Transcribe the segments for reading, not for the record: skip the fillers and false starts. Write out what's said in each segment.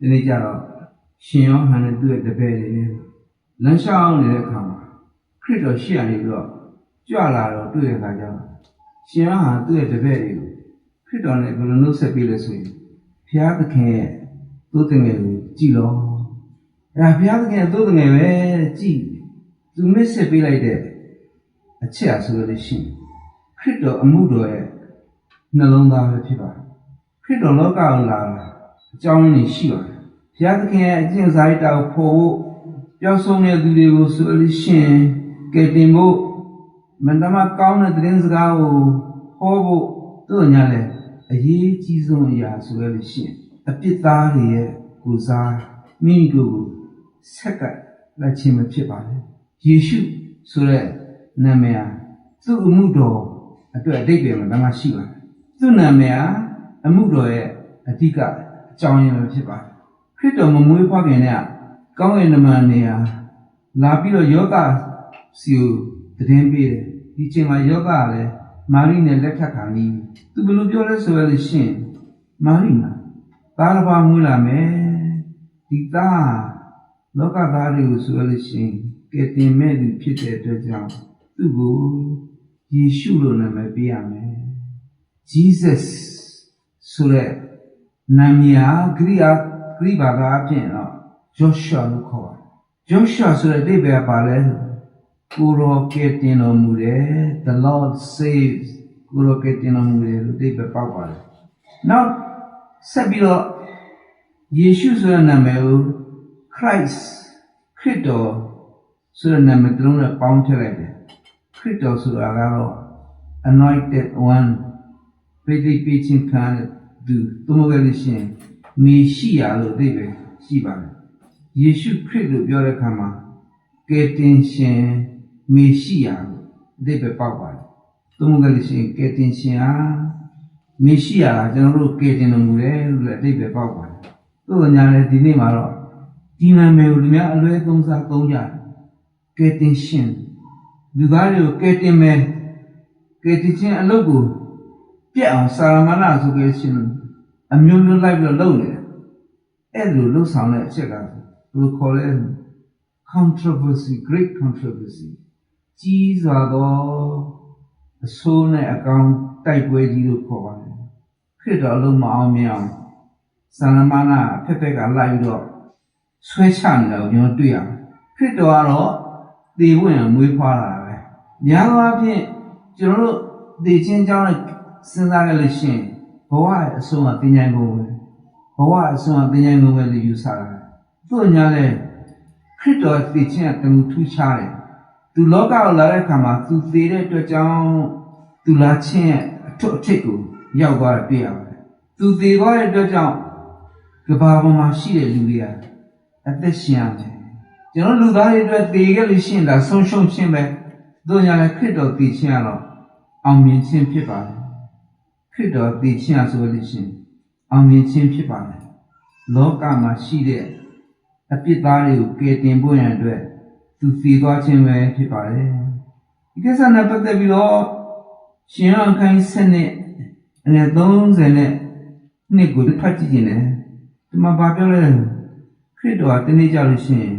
ဒီနေ့ကျတော့ရှင်ယောဟန်နဲ့သူ့ရဲ့တပည့်တွေနဲ့လမ်းလျှောက်နေတဲ့အခါမှာခရစ်တော်ရှိရနေပြီးတော့ကြွလာတော့တွေ့တဲ့အခါကျတော့ရှင်ယောဟန်သူ့ရဲ့တပည့်တွေကိုခရစ်တော်နဲ့ဘယ်လိုနှုတ်ဆက်ပေးလဲဆိုရင်ဘုရားသခင်ရဲ့သိုးတငယ်ကိုကြည်လို့အဲဘုရားသခင်ရဲ့သိုးတငယ်ပဲကြည်သူမစ်ဆက်ပေးလိုက်တဲ့အချက်အဆိုလို့ရှိရင်ခရစ်တော်အမှုတော်ရဲ့နှလုံးသားပဲဖြစ်ပါတယ်ခရစ်တော်လောကကိုလာတာအကြောင်းရင်းတွေရှိပါတယ်ဘုရားသခင်ရဲ့အကျင့်စာရိတ္တကိုဖော်ဖို့ပျောက်ဆုံးတဲ့သူတွေကိုဆိုလို့ရှိရင်ကယ်တင်ဖို့မန္တမကောင်းတဲ့သတင်းစကားကိုဟောဖို့တို့ညာလဲအရေးကြီးဆုံးအရာဆိုလို့ရှိရင်အပြစ်သားတွေရဲ့ကိုယ်စားမိမိကိုယ်ကိုဆက်ကပ်လက်ချင်းမဖြစ်ပါနဲ့ယေရှုဆိုတဲ့နာမည်ဟာသူ့အမှုတော်အတွက်အဓိပ္ပာယ်မှာဒါမှရှိပါတယ်သူ့နာမည်ဟာအမှုတော်ရဲ့အဓိကအကြောင်းရင်းပဲဖြစ်ပါတယ်ခရစ်တော်မမွေးဖွားခင်ကကောင်းကင်နမန်နေရာလာပြီးတော့ယောသစီကိုသတင်းပေးတယ်ဒီချိန်မှာယောသကလည်းမာရိနဲ့လက်ထပ်ခံပြီးသူဘယ်လိုပြောလဲဆိုရလို့ရှိရင်မာရိနာသားတစ်ပါးမွေးလာမယ်ဒီသားလောကသားတွေကိုဆိုရလို့ရှိရင်ကယ်တင်မဲ့သူဖြစ်တဲ့အတွက်ကြောင့်သူ့ကိုယေရှုလို့နာမည်ပေးရမယ် Jesus ဆိုတဲ့နာမည်ဟာဂရိဘာသာအဖြစ်တော့ Joshua လို့ခေါ်ပါတယ် Joshua ဆိုတဲ့အဓိပ္ပာယ်ပါလဲကိုရောကယ်တင်တော်မူတယ် The Lord saves ကိုရောကယ်တင်တော်မူတယ်လို့အဓိပ္ပာယ်ပေါက်ပါတယ်နောက်ဆက်ပြီးတော့ယေရှုဆိုတဲ့နာမည်ကို Christ ခရစ်တော်ဆိုတဲ့နာမည်တစ်လုံးနဲ့ပေါင်းထည့်လိုက်တယ်ခရစ်တော်ဆိုတာကတော့ anointed one ပေးခြင်းခံတဲ့သူသို့မဟုတ်လို့ရှိရင်မေရှိယာလို့အဓိပ္ပာယ်ရှိပါတယ်ယေရှုခရစ်လို့ပြောတဲ့အခါမှာကယ်တင်ရှင်မေရှိယာလို့အဓိပ္ပာယ်ပေါက်ပါတယ်သို့မဟုတ်လို့ရှိရင်ကယ်တင်ရှင်ဟာမေရှိယာကကျွန်တော်တို့ကယ်တင်တော်မူတယ်လို့လည်းအဓိပ္ပာယ်ပေါက်ပါတယ်သို့ညာလည်းဒီနေ့မှာတော့ဒီနာမည်ကိုလူများအလွဲသုံးစားသုံးကြတယ်ကယ်တင်ရှင်လူသားတွေကိုကယ်တင်မယ်ကယ်တင်ခြင်းအလုပ်ကိုပြက်အောင်စာရမဏဆိုကြရှင်အမျိုးမျိုးလိုက်ပြီးတော့လုပ်နေတယ်အဲ့လိုလှုပ်ဆောင်တဲ့အချက်ကဘယ်လိုခေါ်လဲ controversy great controversy ကြီးစွာသောအဆိုးနဲ့အကောင်တိုက်ပွဲကြီးလို့ခေါ်ပါတယ်ခရစ်တော်အလုံးမအောင်မြင်အောင်စာရမဏအဖက်ဖက်ကလိုက်ပြီးတော့ဆွဲချနေတာကိုကျွန်တော်တွေ့ရတယ်ခရစ်တော်ကတော့သေဝင်မွေးဖွားလာတာပဲများသောအားဖြင့်ကျွန်တော်တို့သေခြင်းကြောင့်စဉ်းစားကြလို့ရှိရင်ဘဝရဲ့အဆုံးအသင်္ချိုင်းကုန်ပဲဘဝအဆုံးအသင်္ချိုင်းကုန်ပဲလို့ယူဆတာသူ့ညာလဲခရစ်တော်သေခြင်းကတမှုထူးခြားတယ်သူလောကကိုလာတဲ့အခါမှာသူသေတဲ့အတွက်ကြောင့်သူလာခြင်းရဲ့အထွတ်အထိပ်ကိုရောက်သွားတာတွေ့ရပါတယ်သူသေသွားတဲ့အတွက်ကြောင့်ကမ္ဘာပေါ်မှာရှိတဲ့လူတွေကအသက်ရှင်ရတယ်ကျွန်တော်လူသားတွေအတွက်သေခဲ့လို့ရှိရင်ဒါဆုံးရှုံးခြင်းပဲတို့ညာလဲခရစ်တော်သေခြင်းကတော့အောင်မြင်ခြင်းဖြစ်ပါတယ်ခရစ်တော်သေခြင်းဆိုလို့ရှိရင်အောင်မြင်ခြင်းဖြစ်ပါတယ်လောကမှာရှိတဲ့အပြစ်သားတွေကိုကယ်တင်ဖို့ရန်အတွက်သူသေသွားခြင်းပဲဖြစ်ပါတယ်ဒီကိစ္စနဲ့ပတ်သက်ပြီးတော့ရှင်ယောဟန်ခန်းကြီး7နဲ့30နဲ့နှစ်ကိုဖတ်ကြည့်ခြင်းနဲ့ဒီမှာဘာပြောလဲခရစ်တော်ကတနေ့ကြလို့ရှိရင်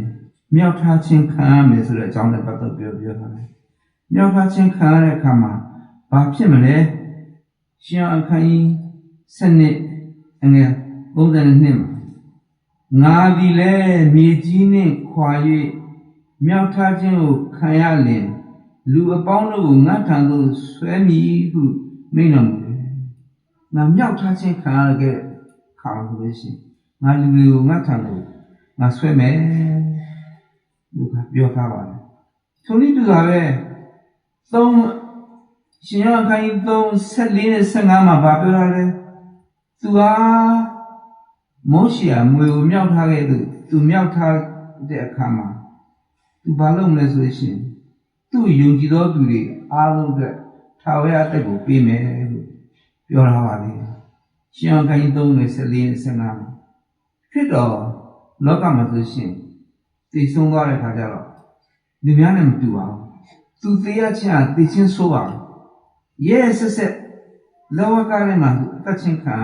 မြောက်ထားခြင်းခံရမယ်ဆိုတဲ့အကြောင်းနဲ့ပတ်သက်ပြောထားတယ်မြောက်ထားခြင်းခံရတဲ့အခါမှာဘာဖြစ်မလဲရှင်အခန်းကြီး7နှစ်32မှာငါသည်လည်းမြေကြီးနှင့်ခွာ၍မြောက်ထားခြင်းကိုခံရလင်လူအပေါင်းတို့ကိုငါထံသို့ဆွဲမည်ဟုမိန့်တော်မူတယ်ငါမြောက်ထားခြင်းခံရတဲ့ခါဆိုလို့ရှိရင်ငါလူတွေကိုငါထံသို့ငါဆွဲမယ်လို့ပြောထားပါတယ်ထိုနည်းတူစွာပဲရှင်ယောဟန်ခန်းကြီး3:14နဲ့15မှာဘာပြောထားလဲသူဟာမောရှေမွေကိုမြောက်ထားခဲ့သူမြောက်ထားတဲ့အခါမှာသူဘာလုပ်မလဲဆိုရင်သူ့ယုံကြည်သောသူတွေအားလုံးအတွက်ထာဝရအသက်ကိုပေးမယ်လို့ပြောထားပါလေရှင်ယောဟန်ခန်းကြီး3:14နဲ့15မှာခရစ်တော်လောကမှာဆိုရှင်တည်ဆုံးသွားတဲ့အခါကျတော့လူများနဲ့မတူပါဘူးသူသေရခြင်းအသေခြင်းဆိုးပါရဲ့ဆက်လောကထဲမှာအသက်ချင်းခံ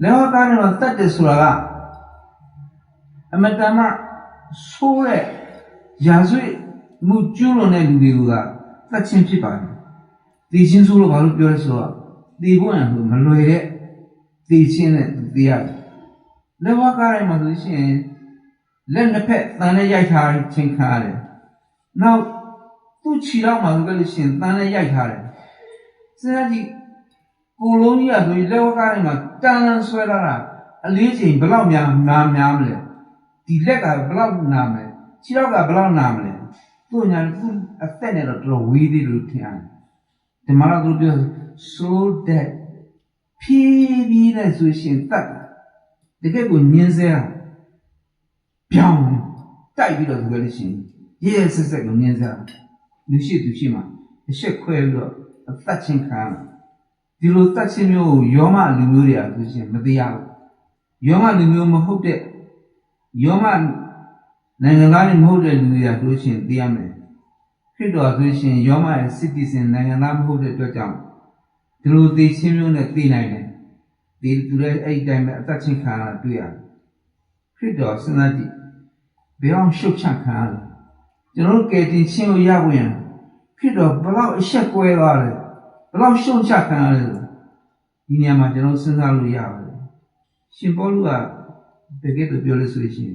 လောကထဲမှာတတ်တယ်ဆိုတာက အမတန်မှဆိုးတဲ့ရာဇဝတ်မှုကျူးလွန်တဲ့လူတွေကသတ်ချင်းဖြစ်ပါတယ်တည်ချင်းဆိုလို့ဘာလို့ပြောလဲဆိုတော့တည်ဖို့ရလို့မလွယ်တဲ့တည်ချင်းနဲ့တည်ရတယ်လက်ဝါးကားတိုင်းမှာဆိုရှင်လက်နှစ်ဖက်တန်နဲ့ရိုက်ထားခြင်းခံရတယ်နောက်သူ့ခြေထောက်မှာဆိုကြလို့ရှင်တန်နဲ့ရိုက်ထားတယ်စဉ်းစားကြည့်ကိုလုံးကြီးကဆိုရင်လက်ဝါးကားတိုင်းမှာတန်လန်းဆွဲလာတာအလေးချိန်ဘယ်လောက်များမလဲဒီလက်ကဘယ်လောက်နာမလဲခြေထောက်ကဘယ်လောက်နာမလဲသူ့ညာသူ့အသက်နဲ့တော့တော်တော်ဝေးသေးလို့ထင်ရတယ်ဒီမှာတော့သူပြော so that ဖြည်းဖြည်းနဲ့ဆိုရှင်တတ်တကယ်ကိုညင်းစဲတာပြောင်းတိုက်ပြီးတော့ဆိုကြလို့ရှိရင်ရဲဆက်ဆက်ကိုညင်းစဲတာလူရှိသူရှိမှာအရှက်ခွဲပြီးတော့အသက်ချင်းခံရဒီလိုတတ်ချင်းမျိုးကိုယောမလူမျိုးတွေကဆိုရှင်မသိရဘူးယောမလူမျိုးမဟုတ်တဲ့ယောမနိုင်ငံသားတွေမဟုတ်တဲ့လူတွေကဆိုရှင်သိရမယ်ခရစ်တော်ဆိုရှင်ယောမရဲ့စစ်တီစင်နိုင်ငံသားမဟုတ်တဲ့အတွက်ကြောင့်ဒီလိုသိချင်းမျိုးနဲ့သိနိုင်တယ်ဒီသူလည်းအဲ့ဒီတိုင်းပဲအသက်ချင်းခံရတာတွေ့ရတယ်ခရစ်တော်စဉ်းစားကြည့်ဘယ်အောင်ရှုပ်ချခံရလဲကျွန်တော်တို့ကယ်တင်ခြင်းကိုရဖို့ရန်ခရစ်တော်ဘလောက်အဆက်ကွဲသွားလဲဘလောက်ရှုပ်ချခံရလဲဒီနေရာမှာကျွန်တော်စဉ်းစားလို့ရပါတယ်ရှင်ပေါလုကတကယ်တော့ပြောလို့ဆိုရှင်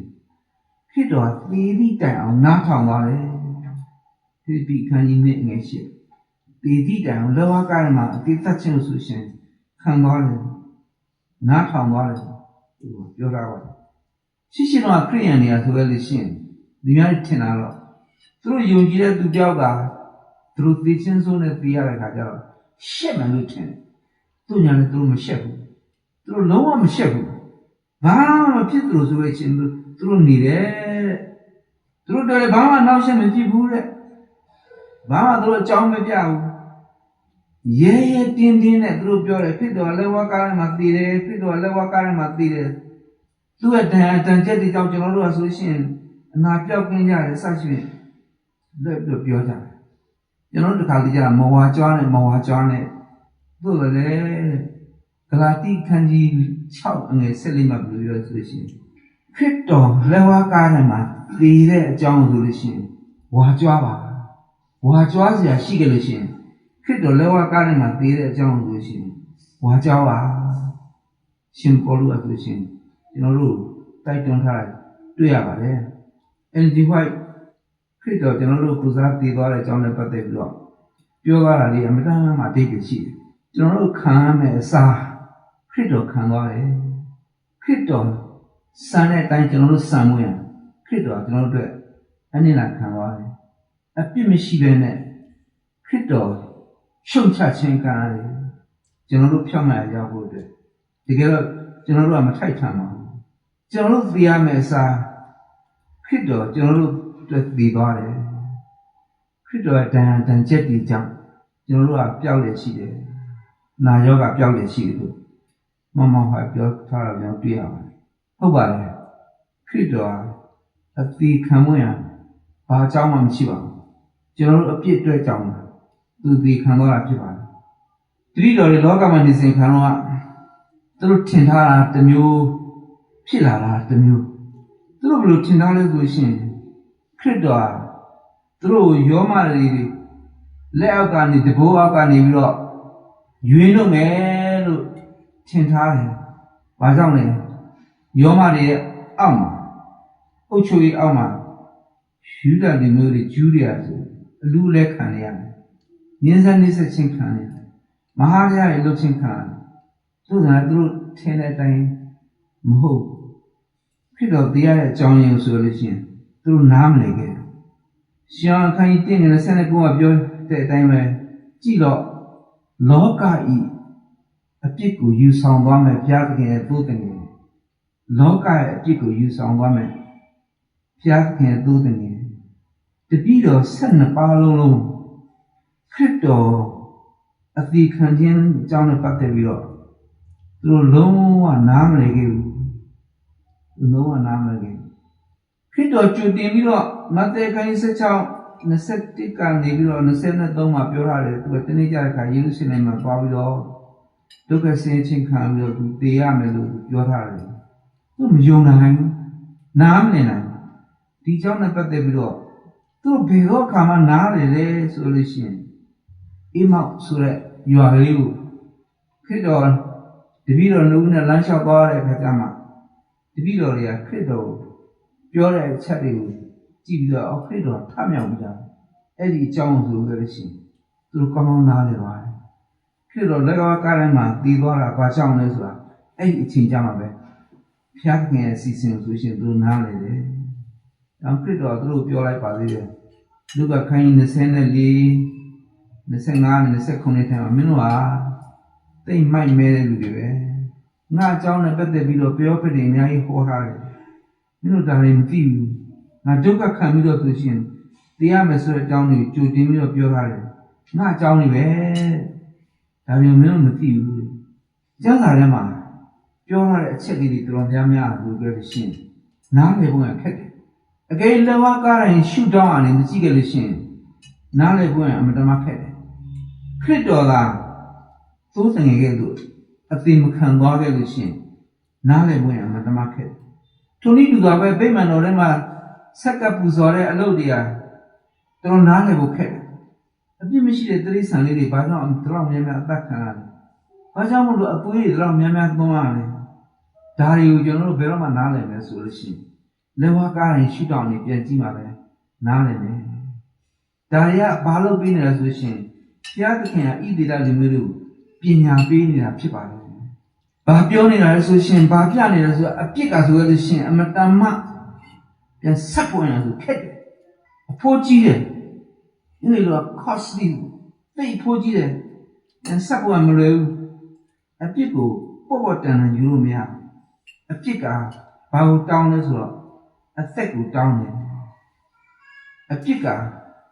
ခရစ်တော်သေသည့်တိုင်အောင်နားထောင်သွားတယ်ဒီဒီခန်းကြီးနဲ့ငယ်ရှိသေသည့်တိုင်အောင်လောကကားမှာအတိတ်သက်ခြင်းဆိုရှင်ခံသွားတယ်နားထောင်သွားတယ်ပြောတာပါရှိတော့ခရိယန်တွေကဆိုရလို့ရှိရင်ဒီများထင်တာတော့သူတို့ယုံကြည်တဲ့သူတယောက်ကသူတို့သိချင်းစိုးနဲ့သိရတဲ့ခါကျတော့ရှက်မှန်လို့ထင်တယ်သူညာလည်းသူတို့မရှက်ဘူးသူတို့လုံးဝမရှက်ဘူးဘာမှမဖြစ်သူတို့ဆိုရချင်းသူတို့နေတယ်သူတို့တယ်ဘာမှနောက်ရှက်မဖြစ်ဘူးတဲ့ဘာမှသူတို့အကြောင်းမပြဘူးရဲရဲတင်းတင်းနဲ့သူတို့ပြောတယ်ဖြစ်တော်လက်ဝါးကားထဲမှာတည်တယ်ဖြစ်တော်လက်ဝါးကားထဲမှာတည်တယ်သူ့ရဲ့တန်ချက်တွေကြောင့်ကျွန်တော်တို့ကဆိုရှင်အနာပြောက်ကင်းကြတယ်ဆက်ရှိလက်ပြောကြတယ်ကျွန်တော်တို့တစ်ခါတည်းကျတော့မဝါကြွားနဲ့သို့လည်းဂလာတိခန်းကြီး6အငယ်14မှာပြောရဆိုရှင်ခရစ်တော်လက်ဝါးကားထဲမှာတည်တဲ့အကြောင်းဆိုလို့ရှိရင်ဝါကြွားပါဝါကြွားစရာရှိကြလို့ရှိရင်ခရစ်တော်လက်ဝါးကားထဲမှာတည်တဲ့အကြောင်းဆိုလို့ရှိရင်ဝါကြွားပါရှင်ပေါလုအဆိုရှင်ကျွန်တော်တို့တိုက်တွန်းထားတွေ့ရပါတယ် NG White ခရစ်တော်ကျွန်တော်တို့ပူဇော်တည်သွားတဲ့အကြောင်းနဲ့ပတ်သက်ပြီးတော့ပြောသွားတာလေးအမတန်မှအတိတ်ရှိတယ်ကျွန်တော်တို့ခံရမယ့်အစားခရစ်တော်ခံသွားတယ်ခရစ်တော်စံတဲ့အတိုင်းကျွန်တော်တို့စံမွေးရခရစ်တော်ကျွန်တော်တို့အတွက်အနည်းလာခံသွားတယ်အပြစ်မရှိဘဲနဲ့ခရစ်တော်ရှုံချခြင်းခံရတယ်ကျွန်တော်တို့ဖြောင့်မတ်ရဖို့အတွက်တကယ်တော့ကျွန်တော်တို့ကမထိုက်ထန်ပါဘူးကျွန်တော်တို့သိရမယ့်အစားခရစ်တော်ကျွန်တော်တို့အတွက်သိသွားတယ်ခရစ်တော်ရဲ့တန်ချက်တွေကြောင့်ကျွန်တော်တို့ကပျောက်ရရှိတယ်နာယောဂပျောက်ရရှိတယ်လို့မမဟာပြောထားတာမျိုးတွေ့ရပါတယ်ဟုတ်ပါတယ်ခရစ်တော်အတိခံမွေးရဘာအကြောင်းမှမရှိပါဘူးကျွန်တော်တို့အပြစ်အတွက်ကြောင့်သူဒီခံသွားတာဖြစ်ပါတယ်တတိတော်တွေလောကမှာနေစဉ်ခံတော့သူတို့ထင်ထားတာတစ်မျိုးဖြစ်လာတာတစ်မျိုးသူတို့ဘယ်လိုထင်ထားလဲဆိုရှင်ခရစ်တော်သူတို့ယောမတွေလက်အောက်ကနေတဘိုးအောက်ကနေပြီးတော့ရွေးလို့မယ်လို့ထင်ထားတယ်။ဘာကြောင့်လဲယောမတွေရဲ့အောက်မှာအုတ်ချိုကြီးအောက်မှာယူဒလူမျိုးတွေဂျူးတွေဆိုအလူလဲခံရတယ်။ရင်းစက်နှိစက်ချင်းခံရတယ်။မဟာရရဲ့လှုပ်ချင်းခံရတယ်။သူတို့ထင်တဲ့အတိုင်းမဟုတ်ဖြစ်တော့တရားရဲ့အကြောင်းရင်းဆိုလို့ရှိရင်သူတို့နားမလည်ခဲ့ဘူး။ရှောင်းခိုင်းတင်ငယ်29ကပြောတဲ့အတိုင်းပဲကြည့်တော့လောကဤအပြစ်ကိုယူဆောင်သွားမယ်ဘုရားသခင်ရဲ့သို့တည်းလောကရဲ့အပြစ်ကိုယူဆောင်သွားမယ်ဘုရားသခင်ရဲ့သို့တည်းတပည့်တော်12ပါးလုံးခရစ်တော်အသီးခံခြင်းအကြောင်းနဲ့ပတ်သက်ပြီးတော့သူတို့လုံးဝနားမလည်ခဲ့ဘူးလုံးဝနားမလည်ခဲ့ခရစ်တော်ကြွတင်ပြီးတော့မဿဲခန်း21ကနေပြီးတော့23မှာပြောထားတယ်သူကတနေ့ကျတဲ့အခါယေရုရှလင်မှာသွားပြီးတော့ဒုက္ခဆင်းခြင်းခံပြီးတော့သူတည်ရမယ်လို့ပြောထားတယ်သူမယုံနိုင်ဘူး နားမနေနိုင်ဒီကြောင့်နဲ့ပတ်သက်ပြီးတော့သူတို့ဘယ်တော့ခါမှနားလေလေဆိုလို့ရှိရင်အိမောက်ဆိုတဲ့ရွာလေးကိုခရစ်တော်တပည့်တော်နှုတ်နဲ့လမ်းလျှောက်သွားတဲ့အခါကျမှတပည့်တော်တွေကခရစ်တော်ပြောတဲ့အချက်တွေကိုကြည့်ပြီးတော့ခရစ်တော်ထမြောက်ပြီးတာအဲ့ဒီအကြောင်းဆိုလို့ရှိရင်သူတို့ကောင်းကောင်းနားလည်ပါတယ်ခရစ်တော်လက်ကားကားထဲမှာတည်သွားတာဘာကြောင့်လဲဆိုတာအဲ့ဒီအချိန်ကြမှာပဲဖျားခင်ရဲ့စီစဉ်ဆိုရှင်သူတို့နားလည်တယ်။နောက်ခရစ်တော်သူတို့ပြောလိုက်ပါသေးတယ်။လူကခိုင်း24 25 29ထဲမှာမင်းတို့ဟာတိတ်မိုက်မဲတဲ့လူတွေပဲ။ငါအကြောင်းနဲ့ပတ်သက်ပြီးတော့ပြောပြတယ်အများကြီးဟောထားတယ်။မင်းတို့ဒါလည်းမသိဘူး။ငါဒုက္ခခံပြီးတော့ဆိုရှင်တရားမယ်ဆိုတဲ့အကြောင်းကိုကြိုတင်ပြီးတော့ပြောထားတယ်။ငါအကြောင်းတွေပဲ။ဒါမျိုးမင်းတို့မသိဘူး။ကျမ်းစာထဲမှာပြောရတဲ့အချက်လေးတွေတော်တော်များလို့ပြောလို့ရှိရင်နားလည်ဖို့ရခက်တယ်။အကယ်လက်ဝါးကားတိုင်းရှုထောင်းအနေနဲ့ကြည့်ကြလို့ရှိရင်နားလည်ဖို့ရအမတမခက်တယ်။ခရစ်တော်ကသိုးတငယ်ကဲ့သို့အသိမခံသွားခဲ့လို့ရှိရင်နားလည်ဖို့ရအမတမခက်တယ်။ထိုနည်းတူစွာပဲဗိမာန်တော်ထဲမှာဆက်ကပ်ပူဇော်တဲ့အလုပ်တွေကတော်နားလည်ဖို့ခက်တယ်။အပြစ်မရှိတဲ့တိရစ္ဆာန်လေးတွေဘာကြောင့်တော်များများအသက်ခံရလဲ။ဘာကြောင့်မလို့အသွေးတွေတော်များများသွန်းရလဲ။ဒါတွေကိုကျွန်တော်တို့ဘယ်တော့မှနားလည်မယ်ဆိုလို့ရှိရင်လက်ဝါးကားရင်ရှုထောင့်နေပြန်ကြည့်မှာပဲနားလည်မယ်။ဒါတွေကဘာလို့ပြီးနေလဲဆိုရှင်ဘုရားသခင်ကဣသေလလူမျိုးတို့ပညာပေးနေတာဖြစ်ပါတယ်။ဘာပြောနေတာလဲဆိုရှင်ဘာပြနေလဲဆိုအပြစ်ကဆိုရလို့ရှင်အမတန်မှပြန်ဆက်ပွင့်ရဆိုခက်တယ်။အဖိုးကြီးတယ်။ဒီလို costly သိအဖိုးကြီးတယ်။ပြန်ဆက်ပွင့်မလွယ်ဘူး။အပြစ်ကိုပေါ့တန်ယူလို့မရဘူး။အပြစ်ကဘာကိုတောင်းလဲဆိုတော့အသက်ကိုတောင်းတယ်အပြစ်က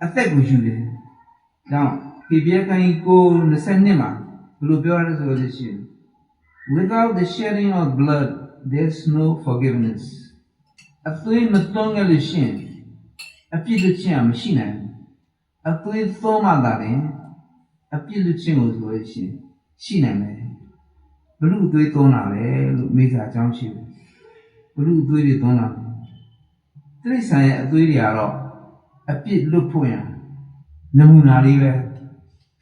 အသက်ကိုယူတယ်။ဒါပေပြခိုင်းကို22မှာဘယ်လိုပြောရလဲဆိုလို့ရှိရင် without the shedding of blood there's no forgiveness အသွေးမသွန်းခဲ့လို့ရှိရင်အပြစ်လွတ်ခြင်းမရှိနိုင်ဘူး။အသွေးသွန်းမှသာတယ်အပြစ်လွတ်ခြင်းကိုဆိုလို့ရှိရင်ရှိနိုင်တယ်။ဘလို့အသွေးသွန်းလာလဲလို့မိစ္ဆာအကြောင်းရှိတယ်။ဘလို့အသွေးတွေသွန်းလာလဲတိရစ္ဆာန်ရဲ့အသွေးတွေကတော့အပြစ်လွတ်ဖို့ရန်နမူနာလေးပဲ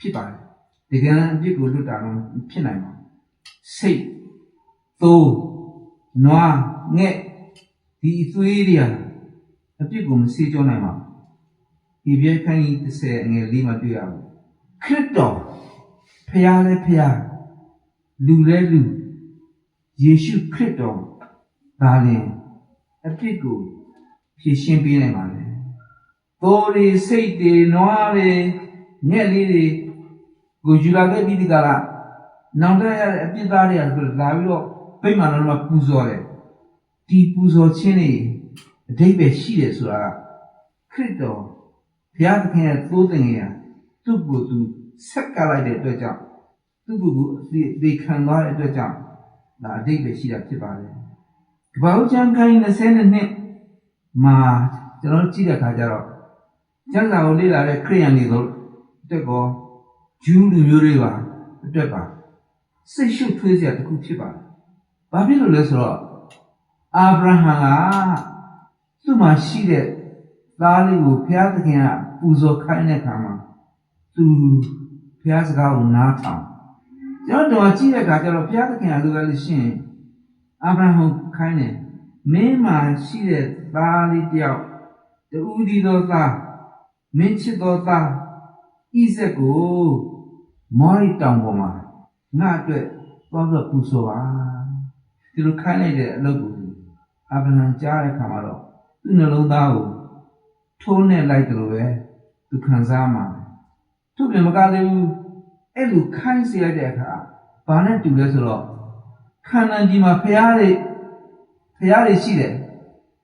ဖြစ်ပါတယ်။ဒီကံအပြစ်ကိုလွတ်တာတော့ဖြစ်နိုင်ပါဘူး။စိတ်၊သိုး၊နွား၊ငှက်ဒီအသွေးတွေအပြစ်ကိုမဆေးကြောနိုင်ပါဘူး။ဒီပြည့်ခိုင်း30အငယ်လေးမှာတွေ့ရဘူး။ခရစ်တော်ဖျားလဲဖျားလူလဲလူယေရှုခရစ်တော်ဒါလည်းအပြစ်ကိုဖြည့်ရှင်းပေးနိုင်ပါလေ။သိုးတွေစိတ်တွေနွားတွေငှက်လေးတွေကိုယူလာခဲ့ပြီးဒီကလာနောက်တဲ့ရတဲ့အပြစ်သားတွေကလာပြီးတော့ဗိမာန်တော်မှာပူဇော်တယ်။ဒီပူဇော်ခြင်းတွေအဓိပ္ပာယ်ရှိတယ်ဆိုတာခရစ်တော်ဘုရားသခင်ရဲ့သိုးတင်ငယ်သူ့ကိုယ်သူဆက်ကပ်လိုက်တဲ့အတွက်ကြောင့်သူ့ကိုယ်ကိုအသေးခံသွားတဲ့အတွက်ကြောင့်ဒါအဓိပ္ပာယ်ရှိတာဖြစ်ပါတယ်။ကပ္ပဦးကျမ်းခန်းကြီး22မှာကျွန်တော်ကြည့်တဲ့အခါကျတော့ကျမ်းစာကိုလေ့လာတဲ့ခရိယန်တွေတို့အတွက်ကောဂျူးလူမျိုးတွေပါအတွက်ပါစိတ်ရှုပ်ထွေးစရာတစ်ခုဖြစ်ပါတယ်။ဘာဖြစ်လို့လဲဆိုတော့အာဗြဟံကသူ့မှာရှိတဲ့သားလေးကိုဘုရားသခင်ကပူဇော်ခိုင်းတဲ့အခါမှာသူဘုရားစကားကိုနားထောင်ကျွန်တော်ကြည့်တဲ့အခါကျတော့ဘုရားသခင်ကလိုပဲလို့ရှိရင်အာဗြဟံခိုင်းတယ်မင်းမှာရှိတဲ့သားလေးတယောက်တူဒီသောသားမင်းချစ်သောသားဣဇက်ကိုမောရိတောင်ပေါ်မှာငါအတွက်သွားပြီးပူဇော်ပါဒီလိုခိုင်းလိုက်တဲ့အလုပ်ကိုအာဗြဟံကြားတဲ့အခါမှာတော့သူ့နှလုံးသားကိုထိုးနဲ့လိုက်တယ်လို့ပဲသူခံစားမှာသူ့ပြင်မကသေးဘူးအဲ့လိုခိုင်းစေလိုက်တဲ့အခါဘာနဲ့တူလဲဆိုတော့ခန္ဓာကြီးမှာဖျားတွေရှိတယ်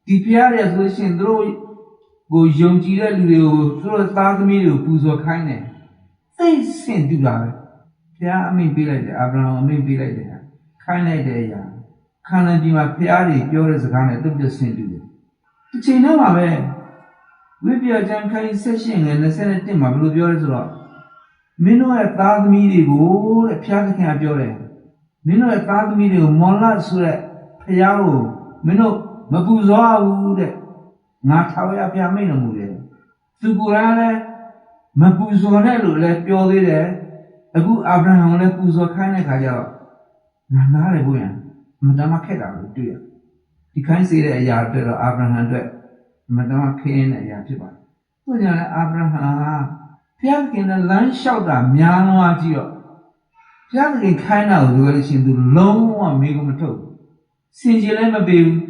ဒီဖျားတွေဆိုရှင်သူတို့ကိုယုံကြည်တဲ့လူတွေကိုသူတို့သားသမီးတွေကိုပူဇော်ခိုင်းတယ်သိစင်တူတာပဲဖျားအမိန့်ပေးလိုက်တယ်အာဗြဟံအမိန့်ပေးလိုက်တယ်ခိုင်းလိုက်တဲ့အရာခန္ဓာကြီးမှာဖျားတွေပြောတဲ့စကားနဲ့တုတ်ပြစင်တူတယ်ဒီချိန်တော့မှာပဲဝိပယကျမ်းခန်း16ငယ်21မှာဘယ်လိုပြောလဲဆိုတော့မင်းတို့ရဲ့သားသမီးတွေကိုတဲ့ဖျားသခင်ကပြောတယ်မင်းတို့ရဲ့သားသမီးတွေကိုမော်လဆိုတဲ့ဖျားကိုမင်းတို့ မပူဇော်ဘူးတဲ့ငါထာဝရဘုရားမိန့်တော်မူတယ်သူကိုယ်တိုင်လည်းမပူဇော်နဲ့လို့လည်းပြောသေးတယ်အခုအာဗြဟံကိုလည်းပူဇော်ခိုင်းတဲ့ခါကျတော့နားလေဖို့ရန်မတမခက်တာလို့တွေ့ရဒီခိုင်းစေတဲ့အရာအတွက်တော့အာဗြဟံအတွက်မတမခင်းတဲ့အရာဖြစ်ပါတယ်သူညာလည်းအာဗြဟံဟာဘုရားခင်နဲ့လမ်းလျှောက်တာများသွားကြည့်တော့ဘုရားခင်ခိုင်းတာကိုဆိုလို့ရှိရင်သူလုံးဝမေးခွန်းမထုတ်ဘူးစင်ကြယ်လည်းမပေးဘူး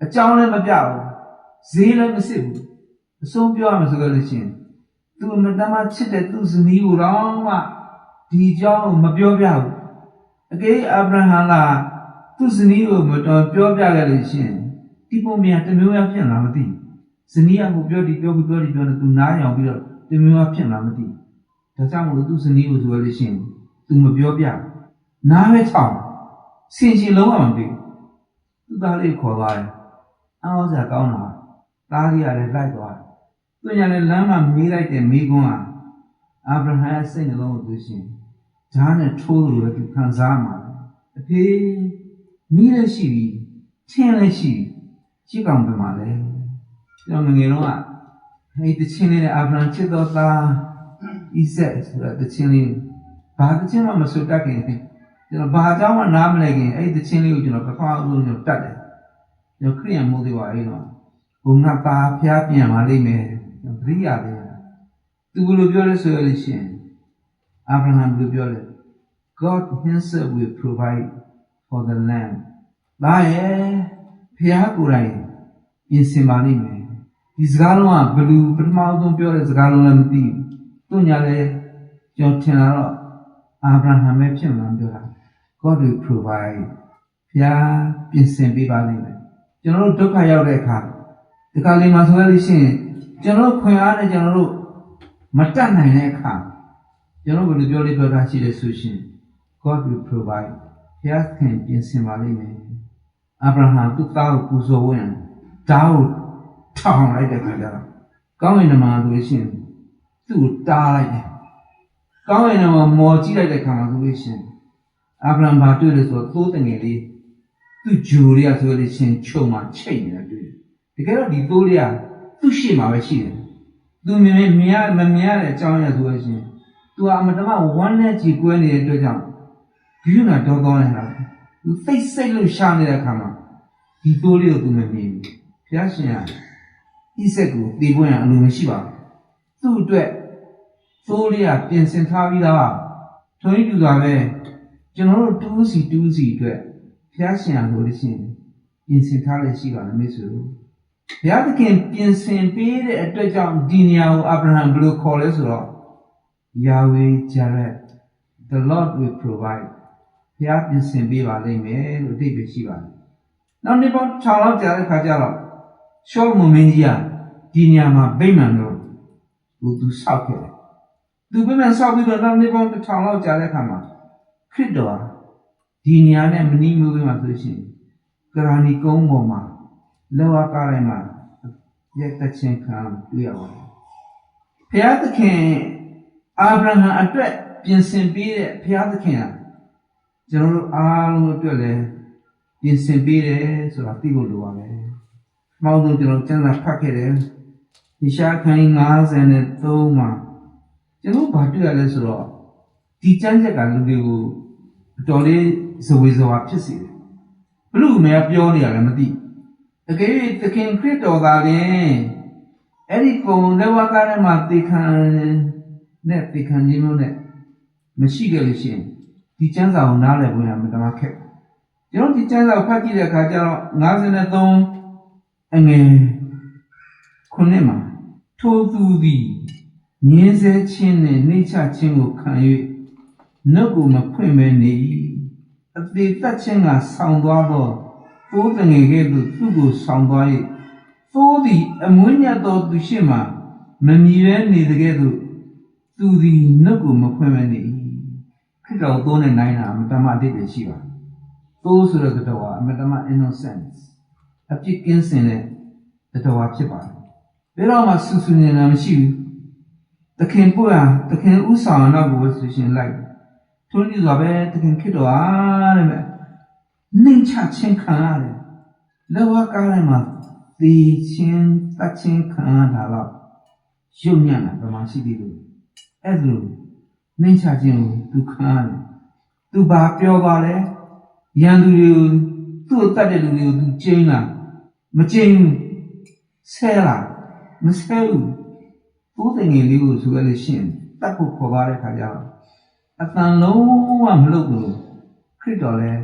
အကြောင်းလည်းမပြဘူးဈေးလည်းမစစ်ဘူးအဆုံးပြောရမယ်ဆိုလို့ရှိရင်သူမတမချစ်တဲ့သူဇနီးကိုတော့မှဒီအကြောင်းကိုမပြောပြဘူးအကယ်အာဗြဟံကသူဇနီးကိုမတော်ပြောပြခဲ့လို့ရှိရင်ဒီပုံမြန်တစ်မျိုးရောက်ဖြစ်လာမသိဇနီးကကိုပြောနေသူနားရောင်ပြီးတော့တစ်မျိုးရောက်ဖြစ်လာမသိဒါကြောင့်မလို့သူဇနီးကိုဆိုလို့ရှိရင်သူမပြောပြနားပဲချောင်းစင်ရှင်လုံးဝမပြီးသူသားလေးခေါ်သွားတယ်အော်စရာကောင်းတာသားလေးကလည်းလိုက်သွားသူညာလည်းလမ်းမှာမေးလိုက်တဲ့မိကွန်းကအာဗြဟံရဲ့စိတ်နှလုံးကိုသူရှင်ဓာတ်နဲ့ထိုးလို့လည်းသူခံစားမှာအဖေမိလည်းရှိပြီချင်းလည်းရှိပြီရှိကောင်ပဲမှာလေကျွန်တော်ငယ်တော့ကအဲ့ဒီချင်းလေးနဲ့အာဗြဟံချစ်တော်သားဣဇက်ဆိုတဲ့ချင်းလေးဘာတချင်းမှမဆွတ်တတ်ခင်ကျွန်တော်ဘာအကြောင်းမှနားမလဲခင်အဲ့ဒီချင်းလေးကိုကျွန်တော်ပထမအဆုံးကျွန်တော်တတ်တယ်ကျွန်တော်ခရိယံမိုးသေးပါအဲ့တော့ဘုံငါပါဖျားပြန်ပါလိမ့်မယ်ကျွန်တော်သတိရတယ်သူဘယ်လိုပြောလဲဆိုရလို့ရှိရင်အာဗြဟံဘယ်လိုပြောလဲ God himself will provide for the land ဒါရဲ့ဖျားကိုယ်တိုင်ပြင်ဆင်ပါလိမ့်မယ်ဒီစကားလုံးကဘယ်လိုပထမဆုံးပြောတဲ့စကားလုံးလည်းမသိဘူးသူညာလဲကျွန်တော်ထင်လာတော့အာဗြဟံပဲဖြစ်မှန်းပြောတာ God will provide ဖျားပြင်ဆင်ပေးပါလိမ့်မယ်ကျွန်တော်တို့ဒုက္ခရောက်တဲ့အခါဒီကလေးမှာဆိုရလို့ရှိရင်ကျွန်တော်ခွင့်အားနဲ့ကျွန်တော်တို့မတတ်နိုင်တဲ့အခါကျွန်တော်ဘယ်လိုပြောလေးပြောတာရှိလဲဆိုရှင် God will provide ဘုရားခင်ပြင်ဆင်ပါလိမ့်မယ်အာဗြဟံသူ့သားကိုပူဇော်ဝင်ဓာတ်ကိုထောင်လိုက်တဲ့ခါကျတော့ကောင်းကင်မှာဆိုလို့ရှိရင်သူ့ကိုတားလိုက်တယ်ကောင်းကင်မှာမော်ကြည့်လိုက်တဲ့ခါမှာဆိုလို့ရှိရင်အာဗြဟံဘာတွေ့လဲဆိုတော့သိုးတငယ်လေးသူ့ဂျူလေးကဆိုလို့ရှိရင်ချုံမှာချိတ်နေတာတွေ့တယ်တကယ်တော့ဒီသိုးလေးကသူ့ရှေ့မှာပဲရှိတယ်သူမြင်မမြင်ရတဲ့အကြောင်းရဆိုလို့ရှိရင်သူကအမတမဝမ်းနဲ့ကြည်ကွဲနေတဲ့အတွက်ကြောင့်ဒီလိုနဲ့တော့နေတာသူသိစိတ်လို့ရှာနေတဲ့အခါမှာဒီသိုးလေးကိုသူမမြင်ဘူးဘုရားရှင်ကဣဆက်ကိုတည်ပွင့်ရအလိုမရှိပါဘူးသူ့အတွက်သိုးလေးကပြင်ဆင်ထားပြီးသားထုံးတူစွာပဲကျွန်တော်တို့တူးစီအတွက်ဘုရားရှင်ကလို့ရှိရင်ပြင်ဆင်ထားလည်းရှိပါလိမ့်မယ်ဆိုဘုရားသခင်ပြင်ဆင်ပေးတဲ့အတွက်ကြောင့်ဒီနေရာကိုအာဗြဟံဘယ်လိုခေါ်လဲဆိုတော့ Yahweh Jireh the Lord will provide ဘုရားပြင်ဆင်ပေးပါလိမ့်မယ်လို့အဓိပ္ပာယ်ရှိပါတယ်နောက်နေ့ပေါင်း6လောက်ကြာတဲ့ခါကျတော့ရှောမုန်မင်းကြီးကဒီနေရာမှာဗိမာန်တော်ကိုသူဆောက်ခဲ့တယ်သူဗိမာန်ဆောက်ပြီးတော့နောက်နေ့ပေါင်း1000လောက်ကြာတဲ့ခါမှာခရစ်တော်ဒီနေရာနဲ့မနီးမဝေးမှာဆိုရှင်ကရာနီကုန်းပေါ်မှာလောကကားထဲမှာရက်တချင်းခံတွေ့ရပါတယ်ဘုရားသခင်အာဗြဟံအတွက်ပြင်ဆင်ပေးတဲ့ဘုရားသခင်ကကျွန်တော်တို့အားလုံးအတွက်လည်းပြင်ဆင်ပေးတယ်ဆိုတာသိဖို့လိုပါမယ်။မောင်တို့ကျွန်တော်ကျမ်းစာဖတ်ခဲ့တယ်။ဒီရှားခန်း53မှာကျွန်တော်ဘာတွေ့ရလဲဆိုတော့ဒီကျမ်းချက်ကလူတွေကိုအတော်လေးဇဝေဇဝါဖြစ်စေတယ်။ဘလို့မဲပြောနေရလဲမသိ။တကယ်သခင်ခရစ်တော်သာလျှင်အဲ့ဒီပုံလက်ဝါးကားထဲမှာသေခံခြင်းမျိုးနဲ့မရှိခဲ့လို့ရှိရင်ဒီကျမ်းစာကိုနားလည်ဖို့ရမှာတမခက်ကျွန်တော်ဒီကျမ်းစာကိုဖတ်ကြည့်တဲ့အခါကျတော့53အငယ်ခုနှစ်မှာထိုသူသည်ငင်းဆဲခြင်းနှင့်နှိမ့်ချခြင်းကိုခံ၍နှုတ်ကိုမဖွင့်မဲနေအသေးသက်ခြင်းကဆောင်းသွားသောသိုးတငယ်ကဲ့သို့သူ့ကိုဆောင်းသွား၍သိုးသည်အမွှေးညတ်သောသူရှိမှမမြည်ရဲနေတဲ့ကဲ့သို့သူသည်နှုတ်ကိုမဖွင့်မဲနေခရစ်တော်သိုးနဲ့နိုင်တာအမတမအတိတ်ပဲရှိပါသိုးဆိုတဲ့တော်ကအမတမ innocence အပြစ်ကင်းစင်တဲ့တော်ဖြစ်ပါတယ်ဘယ်တော့မှဆူဆူနေတာမရှိဘူးသခင်ပို့ရသခင်ဥဆောင်တော့ကိုဆိုရှင်လိုက်ထိုနည်းဆိုပဲသခင်ခရစ်တော်အားတဲ့နှိမ့်ချခြင်းခံရတယ် လောကကားထဲမှာသေချင်းတတ်ချင်းခံရတာတော့ရုပ်ညံ့တာဗမာရှိသေးလို့အဲ့လိုနှိမ့်ချခြင်းကိုသူခံရတယ်သူဘာပြောသွားလဲရန်သူတွေကိုသူ့တတ်တဲ့လူတွေကိုသူကျင်းလာမကျင်းဘူးဆဲလာမဆဲဘူးသူ့တငယ်လေးကိုဆိုရလို့ရှိရင်တတ်ဖို့ခေါ်သွားတဲ့ခါကျတော့အတန်လုံးဝမလုပ်ဘူးခရစ်တော်လည်း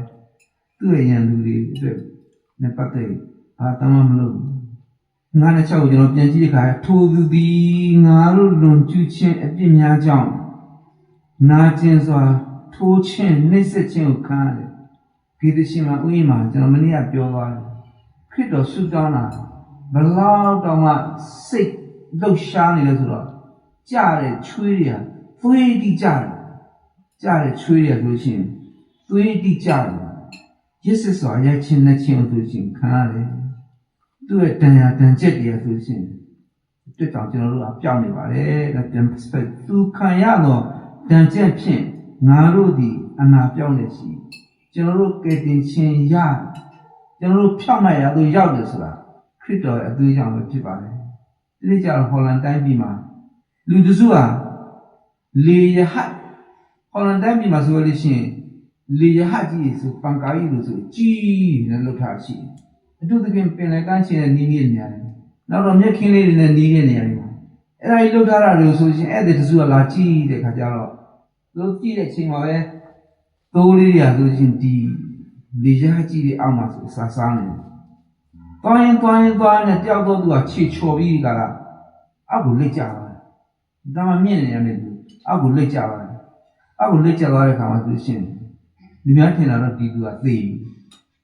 သူ့ရဲ့ရန်သူတွေအတွက်နဲ့ပတ်သက်ဘာတမ်းမလုပ်ဘူးငါနဲ့ချက်ကိုကျွန်တော်ပြန်ကြည့်တဲ့အခါထိုသူသည်ငါတို့လွန်ကျူးခြင်းအပြစ်များကြောင့်နာကျင်စွာထိုးခြင်းနှိပ်စက်ခြင်းကိုခံရတယ်ဒီသရှင်မှာဥယျာဉ်မှာကျွန်တော်မနေ့ကပြောသွားတယ်ခရစ်တော်ဆုတောင်းတာဘလောက်တော့မှစိတ်လှုပ်ရှားနေလဲဆိုတော့ကြားတဲ့ချွေးတွေကသွေးတိကြားတဲ့ချွေးတွေဆိုရှင်သွေးတိကြားတယ်ရစ်စစ်စွာရိုက်ခြင်းနဲ့ခြင်းဆိုရှင်ခံရတယ်သူ့ရဲ့တန်ရာတန်ချက်တွေဆိုရှင်တက်တောင်ကျွန်တော်တို့အပြောင်းနေပါလေဒါပြန်ပတ်သူခံရတော့တန်ချက်ဖြင့်ငါတို့ဒီအနာပြောင်းနေရှိကျွန်တော်တို့ကယ်တင်ခြင်းရကျွန်တော်တို့ဖြောက်မှတ်ရသူရောက်တယ်ဆိုတာခရစ်တော်ရဲ့အသွေးကြောင့်ပဲဖြစ်ပါတယ်ဒီနေ့ကျတော့ဟောလန်တိုင်းပြည်မှာလူတစုဟာလေယဟတ်ဟောလန်တိုင်းပြည်မှာဆိုလို့ရှိရင်လေယဟတ်ကြီးဆိုပန်ကာကြီးလို့ဆိုကြီးနဲ့လှုပ်ထားရှိတယ်အထူးသဖြင့်ပင်လယ်ကမ်းခြေနဲ့နီးနေနေရတယ်နောက်တော့မြက်ခင်းလေးတွေနဲ့နီးနေနေရတယ်အဲ့ဒါကြီးလှုပ်ထားတာလို့ဆိုရှင်အဲ့ဒီတစုကလာကြည့်တဲ့ခါကျတော့သူကြည့်တဲ့ချိန်မှာပဲသိုးလေးတွေကဆိုရှင်ဒီလေယဟတ်ကြီးတွေအောက်မှာဆိုစားနေတယ်သွားရင်နဲ့တယောက်တော့သူကခြေချော်ပြီးကြတာအောက်ကိုလက်ကျသွားတယ်ဒါမှမြင့်နေရတယ်သူအောက်ကိုလက်ကျသွားတယ်အောက်ကိုလက်ကျသွားတဲ့ခါမှာဆိုရှင်လူများထင်တာတော့ဒီလူကသေ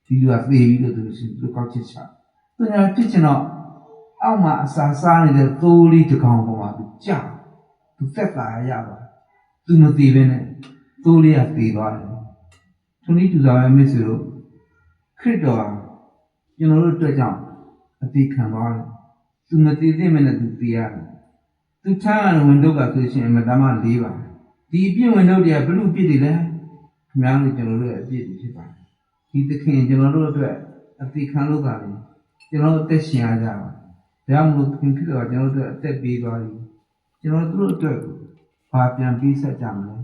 ပြီးလို့သူရှင်သူကောက်ချက်ချသူညာဖြစ်ချင်တော့အောက်မှာအစာစားနေတဲ့သိုးလေးတစ်ကောင်ပေါ်မှာသူကြာသူသက်သာရပါတယ်သူမသေးဘဲနဲ့သိုးလေးကသေသွားတယ်သူနည်းသူစားပဲမိတ်ဆွေတို့ခရစ်တော်ကျွန်တော်တို့အတွက်ကြောင့်အသေးခံသွားတယ်သူမသေးသေးမဲ့နဲ့သူသေရတယ်သူချမ်းရတဲ့ဝင်တော့ကဆိုရှင်မတမ၄ပါဒီအပြည့်ဝင်တော့တွေကဘလို့ပြည့်တယ်လဲခင်ဗျားတို့ကျွန်တော်တို့ရဲ့အပြည့်တွေဖြစ်ပါတယ်ဒီသခင်ကျွန်တော်တို့အတွက်အသေးခံလို့ပါလေကျွန်တော်အသက်ရှင်ရကြပါဒါကြောင့်မို့ခင်ခရစ်တော်ကျွန်တော်တို့အသက်ပေးသွားပြီကျွန်တော်တို့အတွက်ဘာပြန်ပြီးဆက်ကြမလဲ